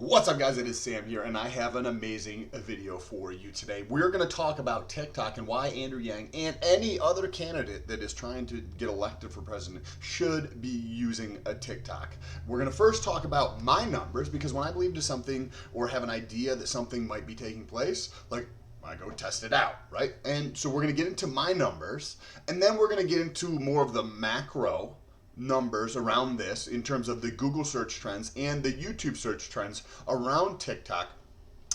What's up, guys? It is Sam here, and I have an amazing video for you today. We're going to talk about TikTok and why Andrew Yang and any other candidate that is trying to get elected for president should be using a TikTok. We're going to first talk about my numbers, because when I believe to something or have an idea that something might be taking place, like I go test it out, right? And so we're going to get into my numbers, and then we're going to get into more of the macro numbers around this in terms of the Google search trends and the YouTube search trends around TikTok.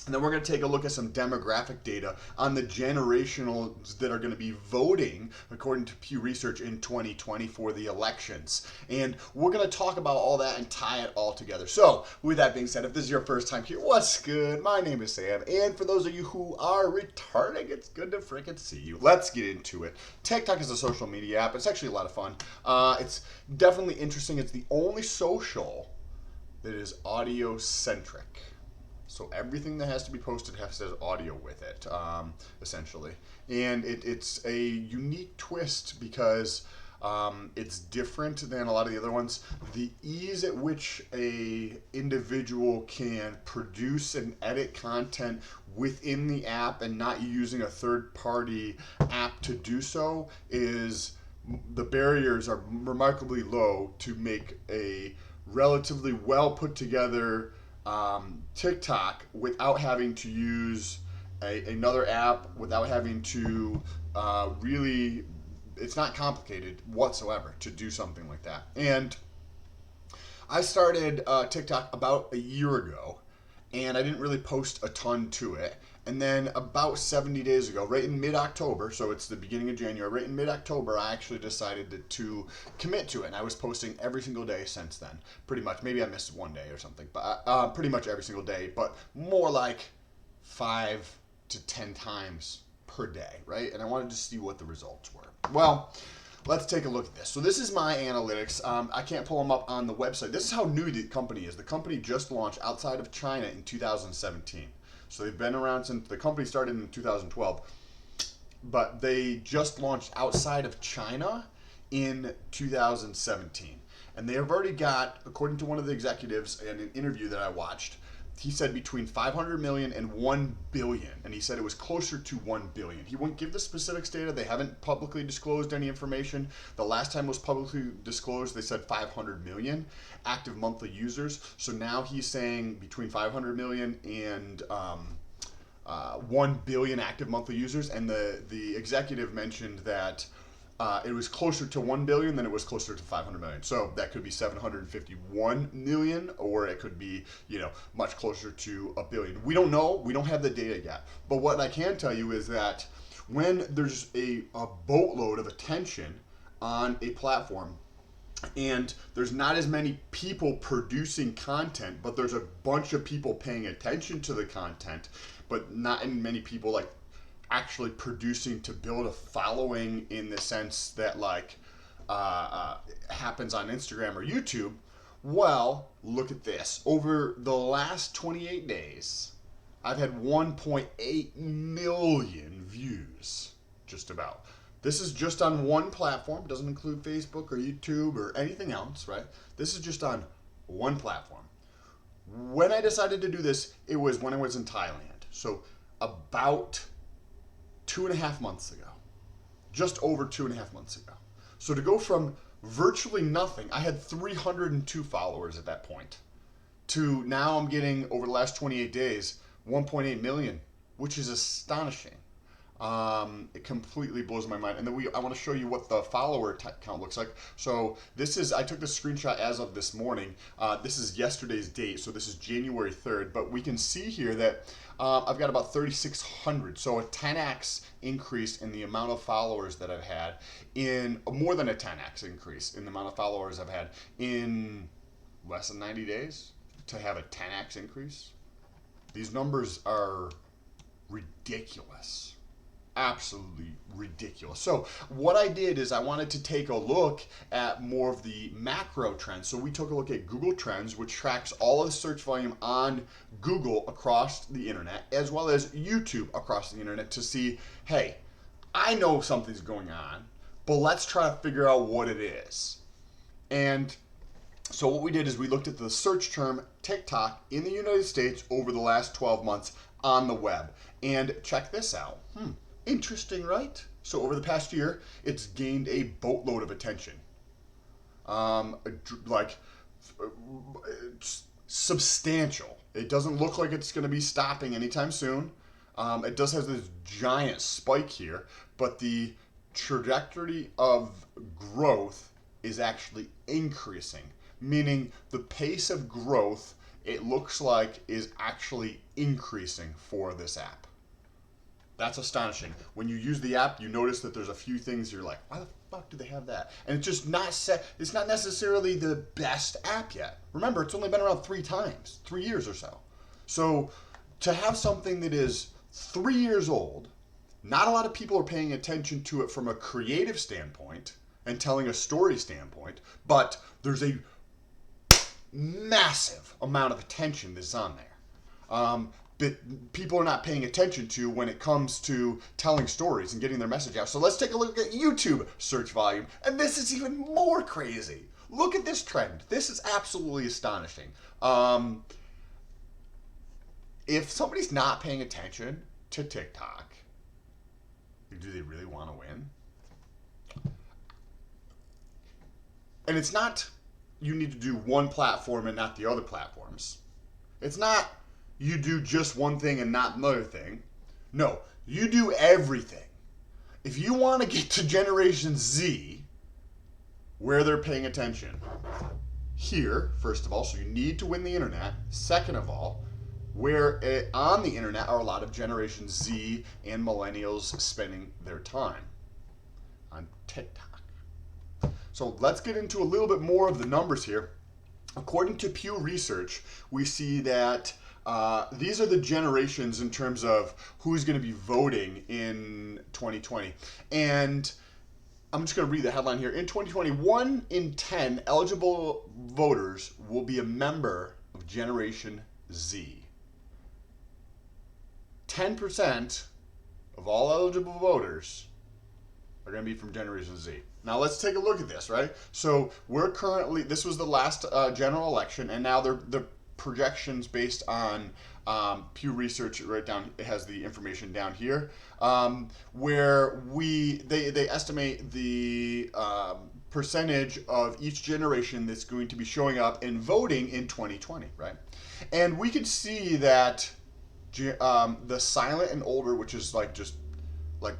And then we're going to take a look at some demographic data on the generationals that are going to be voting, according to Pew Research, in 2020 for the elections. And we're going to talk about all that and tie it all together. So, with that being said, if this is your first time here, what's good? My name is Sam. And for those of you who are returning, it's good to freaking see you. Let's get into it. TikTok is a social media app. It's actually a lot of fun. It's definitely interesting. It's the only social that is audio-centric. So everything that has to be posted has to have audio with it, essentially. And it's a unique twist because it's different than a lot of the other ones. The ease at which a individual can produce and edit content within the app and not using a third-party app to do so is, the barriers are remarkably low to make a relatively well put together TikTok without having to use another app, without having to really, it's not complicated whatsoever to do something like that. And I started TikTok about a year ago, and I didn't really post a ton to it. And then about 70 days ago, right in mid-October, so it's the beginning of January, right in mid-October, I actually decided to commit to it. And I was posting every single day since then, pretty much. Maybe I missed one day or something, but pretty much every single day, but more like 5 to 10 times per day, right? And I wanted to see what the results were. Well, let's take a look at this. So this is my analytics. I can't pull them up on the website. This is how new the company is. The company just launched outside of China in 2017. So they've been around since the company started in 2012, but they just launched outside of China in 2017. And they have already got, according to one of the executives in an interview that I watched, he said between 500 million and 1 billion. And he said it was closer to 1 billion. He wouldn't give the specifics data. They haven't publicly disclosed any information. The last time it was publicly disclosed, they said 500 million active monthly users. So now he's saying between 500 million and 1 billion active monthly users. And the executive mentioned that it was closer to 1 billion than it was closer to 500 million. So that could be 751 million, or it could be, much closer to a billion. We don't know. We don't have the data yet. But what I can tell you is that when there's a boatload of attention on a platform, and there's not as many people producing content, but there's a bunch of people paying attention to the content, but not many people actually producing to build a following in the sense that happens on Instagram or YouTube. Well, look at this. Over the last 28 days, I've had 1.8 million views, just about. This is just on one platform. It doesn't include Facebook or YouTube or anything else, right? This is just on one platform. When I decided to do this, it was when I was in Thailand. So about 2.5 months ago, just over 2.5 months ago. So to go from virtually nothing, I had 302 followers at that point, to now I'm getting, over the last 28 days, 1.8 million, which is astonishing. It completely blows my mind. And then I want to show you what the follower count looks like. So this is, I took this screenshot as of this morning. This is yesterday's date, so this is January 3rd. But we can see here that I've got about 3,600. So a 10x increase in the amount of followers that I've had, in more than a 10x increase in the amount of followers I've had in less than 90 days to have a 10x increase. These numbers are ridiculous. Absolutely ridiculous. So what I did is I wanted to take a look at more of the macro trends. So we took a look at Google Trends, which tracks all of the search volume on Google across the internet, as well as YouTube across the internet, to see, hey, I know something's going on, but let's try to figure out what it is. And So what we did is we looked at the search term TikTok in the United States over the last 12 months on the web. And check this out. Interesting, right? So over the past year, it's gained a boatload of attention. Like substantial. It doesn't look like it's going to be stopping anytime soon. It does have this giant spike here, but the trajectory of growth is actually increasing, meaning the pace of growth, it looks like, is actually increasing for this app. That's astonishing. When you use the app, you notice that there's a few things you're like, why the fuck do they have that? And it's just not it's not necessarily the best app yet. Remember, it's only been around 3 years or so. So to have something that is 3 years old, not a lot of people are paying attention to it from a creative standpoint and telling a story standpoint, but there's a massive amount of attention that's on there. That people are not paying attention to when it comes to telling stories and getting their message out. So let's take a look at YouTube search volume, and this is even more crazy. Look at this trend. This is absolutely astonishing. If somebody's not paying attention to TikTok, do they really want to win? And it's not you need to do one platform and not the other platforms. It's not you do just one thing and not another thing. No, you do everything. If you want to get to Generation Z, where they're paying attention, here, first of all, so you need to win the internet. Second of all, where on the internet are a lot of Generation Z and millennials spending their time on TikTok. So let's get into a little bit more of the numbers here. According to Pew Research, we see that these are the generations in terms of who's going to be voting in 2020. And I'm just going to read the headline here. In 2020, 1 in 10 eligible voters will be a member of Generation Z. 10% of all eligible voters are going to be from Generation Z. Now let's take a look at this, right? So we're currently, this was the last general election, and now the projections based on Pew Research right down, it has the information down here, where they estimate the percentage of each generation that's going to be showing up and voting in 2020, right? And we could see that the silent and older, which is like just like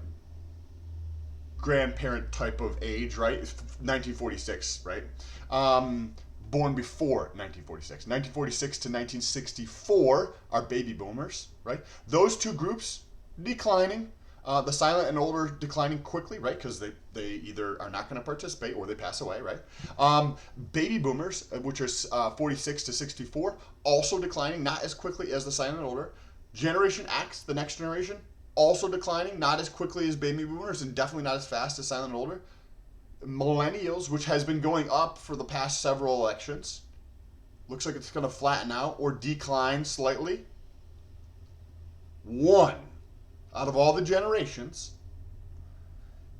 grandparent type of age, right? It's 1946, right? Born before 1946. 1946 to 1964 are baby boomers, right? Those two groups declining. The silent and older declining quickly, right? Because they either are not going to participate or they pass away, right? Baby boomers, which are 46 to 64, also declining, not as quickly as the silent and older. Generation X, the next generation, also declining, not as quickly as baby boomers and definitely not as fast as silent and older. Millennials, which has been going up for the past several elections, looks like it's going to flatten out or decline slightly. 1 out of all the generations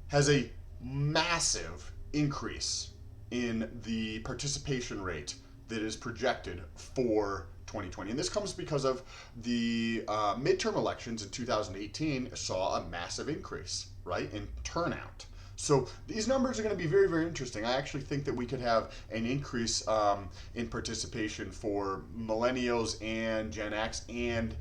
has a massive increase in the participation rate that is projected for 2020. And this comes because of the midterm elections in 2018 saw a massive increase, right, in turnout. So these numbers are going to be very, very interesting. I actually think that we could have an increase in participation for millennials and Gen X and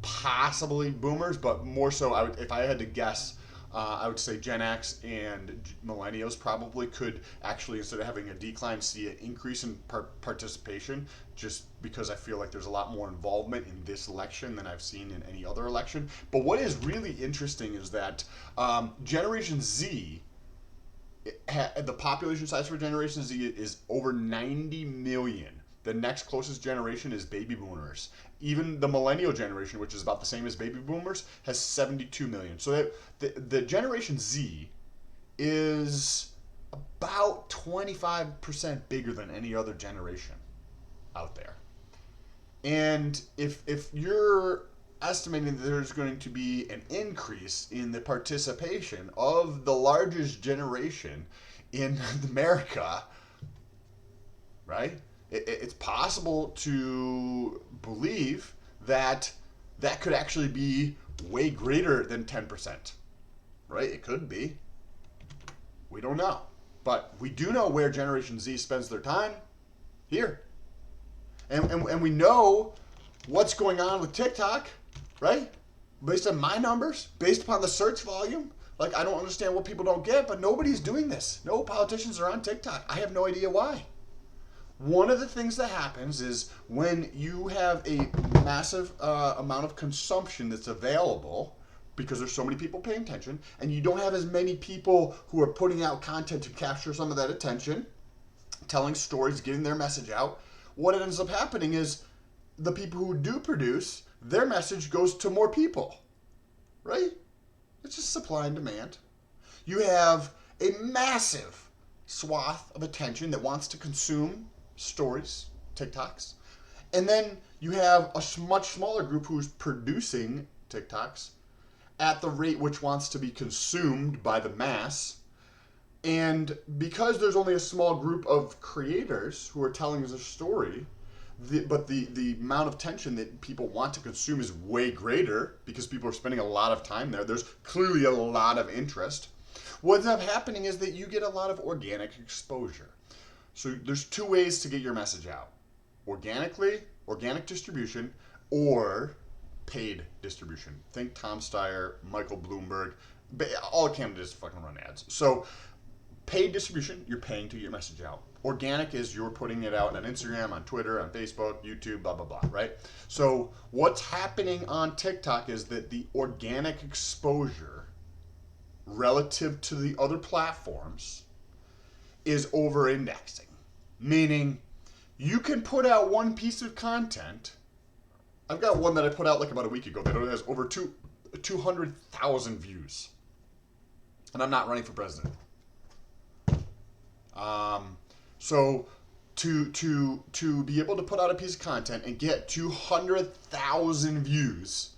possibly boomers, but more so, if I had to guess, I would say Gen X and millennials probably could actually, instead of having a decline, see an increase in participation, just because I feel like there's a lot more involvement in this election than I've seen in any other election. But what is really interesting is that Generation Z, the population size for Generation Z is over 90 million. The next closest generation is baby boomers. Even the millennial generation, which is about the same as baby boomers, has 72 million. So the Generation Z is about 25% bigger than any other generation out there. And if you're estimating that there's going to be an increase in the participation of the largest generation in America, right? It's possible to believe that that could actually be way greater than 10%, right? It could be. We don't know. But we do know where Generation Z spends their time. Here. And we know what's going on with TikTok, right? Based on my numbers, based upon the search volume. Like, I don't understand what people don't get, but nobody's doing this. No politicians are on TikTok. I have no idea why. One of the things that happens is when you have a massive amount of consumption that's available, because there's so many people paying attention, and you don't have as many people who are putting out content to capture some of that attention, telling stories, getting their message out, what ends up happening is the people who do produce, their message goes to more people, right? It's just supply and demand. You have a massive swath of attention that wants to consume stories, TikToks. And then you have a much smaller group who's producing TikToks at the rate which wants to be consumed by the mass. And because there's only a small group of creators who are telling their story, but the amount of attention that people want to consume is way greater because people are spending a lot of time there. There's clearly a lot of interest. What ends up happening is that you get a lot of organic exposure. So there's two ways to get your message out. Organically, organic distribution, or paid distribution. Think Tom Steyer, Michael Bloomberg, all candidates fucking run ads. So paid distribution, you're paying to get your message out. Organic is you're putting it out on Instagram, on Twitter, on Facebook, YouTube, blah, blah, blah, right? So what's happening on TikTok is that the organic exposure relative to the other platforms is over-indexing. Meaning you can put out one piece of content. I've got one that I put out like about a week ago that has over 200,000 views. And I'm not running for president. So to be able to put out a piece of content and get 200,000 views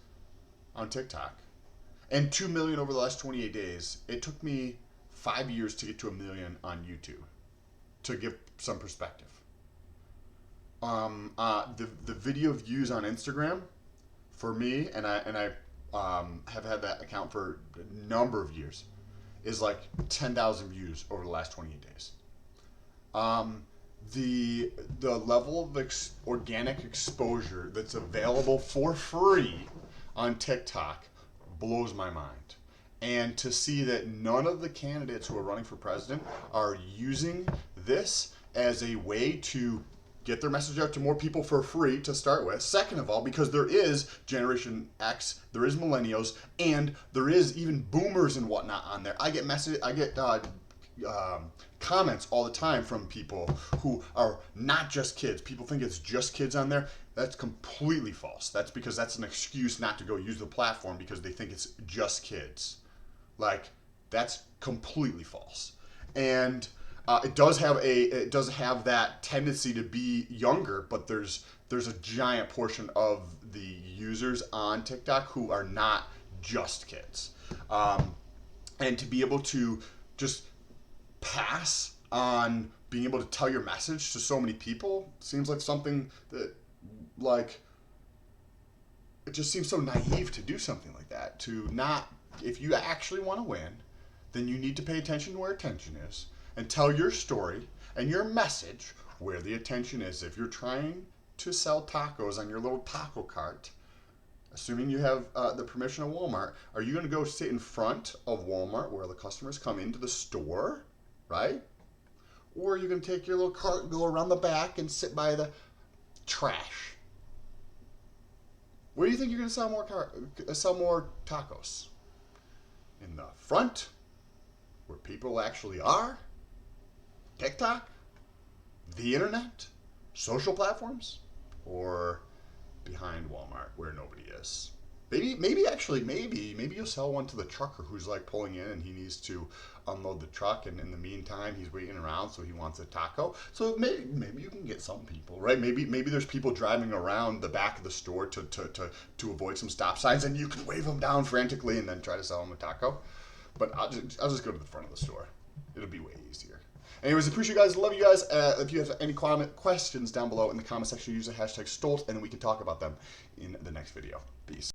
on TikTok and 2 million over the last 28 days, it took me 5 years to get to 1 million on YouTube, to give some perspective. The video views on Instagram for me, and I have had that account for a number of years, is like 10,000 views over the last 28 days. The level of organic exposure that's available for free on TikTok blows my mind. And to see that none of the candidates who are running for president are using this as a way to get their message out to more people for free to start with. Second of all, because there is Generation X, there is millennials, and there is even boomers and whatnot on there. I get comments all the time from people who are not just kids. People think it's just kids on there. That's completely false. That's because that's an excuse not to go use the platform because they think it's just kids. Like, that's completely false. And it does have that tendency to be younger, but there's a giant portion of the users on TikTok who are not just kids. And to be able to just pass on being able to tell your message to so many people seems like something that, like, it just seems so naive to do something like that. To not, if you actually want to win, then you need to pay attention to where attention is and tell your story and your message where the attention is. If you're trying to sell tacos on your little taco cart, assuming you have the permission of Walmart, are you going to go sit in front of Walmart where the customers come into the store, right? Or are you going to take your little cart and go around the back and sit by the trash? Where do you think you're going to sell more tacos? In the front, where people actually are? TikTok? The internet? Social platforms? Or behind Walmart where nobody is? Maybe you'll sell one to the trucker who's like pulling in and he needs to unload the truck, and in the meantime he's waiting around, so he wants a taco. So maybe you can get some people, right? Maybe there's people driving around the back of the store to avoid some stop signs, and you can wave them down frantically and then try to sell them a taco. But I'll just go to the front of the store. It'll be way easier. Anyways, appreciate you guys. Love you guys. If you have any questions down below in the comment section, use the hashtag Stoltz, and we can talk about them in the next video. Peace.